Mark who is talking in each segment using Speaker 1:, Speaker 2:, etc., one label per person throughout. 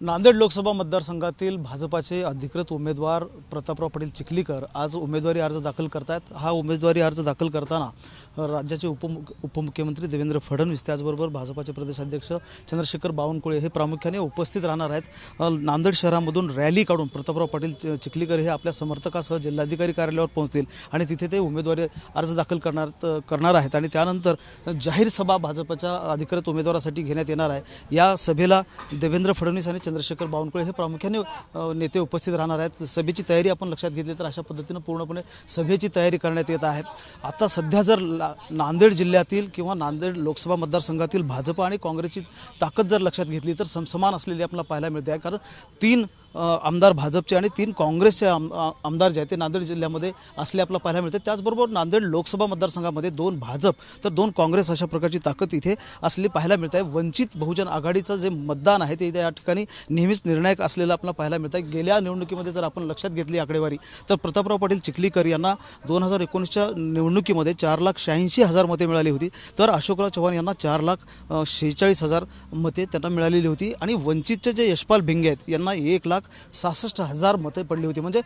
Speaker 1: नांदेड लोकसभा मतदारसंघातील भाजपाचे अधिकृत उमेदवार प्रतापराव पाटील चिखलीकर आज उमेदवारी अर्ज दाखल करतायत। हा उमेदवारी अर्ज दाखल करताना राज्याचे उपमुख्यमंत्री देवेंद्र फडणवीस त्याचबरोबर भाजपाचे प्रदेशाध्यक्ष चंद्रशेखर बावनकुळे हे प्रामुख्याने उपस्थित राहणार आहेत। नांदेड शहरामधून रॅली काढून प्रतापराव पाटील चिखलीकर हे आपल्या समर्थकासह जिल्हाधिकारी कार्यालयावर पोहोचतील आणि तिथे ते उमेदवारी अर्ज दाखल करणार आहेत आणि त्यानंतर जाहीर सभा भाजपच्या अधिकृत उमेदवारासाठी घेण्यात येणार आहे। या सभेला देवेंद्र फडणवीस आणि चंद्रशेखर बावनकुळे हे प्रामुख्याने नेते उपस्थित राहणार आहेत। सभेची तयारी आपण लक्षात घेतली तर अशा पद्धतीने पूर्णपणे सभेची तयारी करण्यात येत आहे। आता सध्या जर नांदेड जिल्ह्यातील किंवा नांदेड लोकसभा मतदारसंघातील भाजप आणि काँग्रेसची ताकद जर लक्षात घेतली तर समसमान असलेली आपल्याला पाहायला मिळते आहे। कारण 3 आमदार भाजपचे आणि 3 काँग्रेसचे आमदार जे आहेत ते नांदेड जिल्ह्यामध्ये असले आपल्याला पाहायला मिळते। त्याचबरोबर नांदेड लोकसभा मतदारसंघामध्ये 2 भाजप तर 2 काँग्रेस अशा प्रकारची ताकद इथे असली पाहायला मिळते आहे। वंचित बहुजन आघाडीचं जे मतदान आहे ते या ठिकाणी नेहमीच निर्णायक असलेलं आपल्याला पाहायला मिळतं आहे। गेल्या निवडणुकीमध्ये जर आपण लक्षात घेतली आकडेवारी तर प्रतापराव पाटील चिखलीकर यांना 2019च्या निवडणुकीमध्ये 4,86,000 मते मिळाली होती, तर अशोकराव चव्हाण यांना 4,46,000 मते त्यांना मिळालेली होती आणि वंचितचे जे यशपाल भिंगे आहेत यांना 1,66,000 मते पडली होती। म्हणजे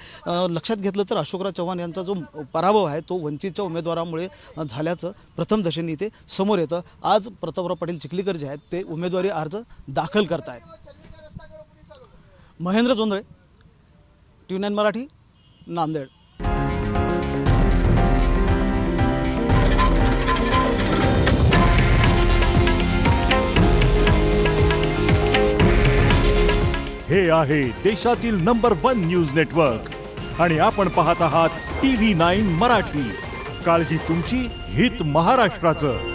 Speaker 1: लक्षात घेतलं तर अशोकराव चव्हाण यांचा जो पराभव आहे तो वंचितच्या उमेदवारामुळे झाल्याचं प्रथम दशेने इथे समोर येतं। आज प्रतापराव पाटील चिखलीकर जे आहेत ते उमेदवारी अर्ज दाखल करतायत। महेंद्र जोंधळे, TV9 मराठी, नांदेड।
Speaker 2: हे आहे देशातील नंबर 1 न्यूज नेटवर्क आणि आपण पाहत आहात TV9 मराठी। काळजी तुमची, हित महाराष्ट्राचं।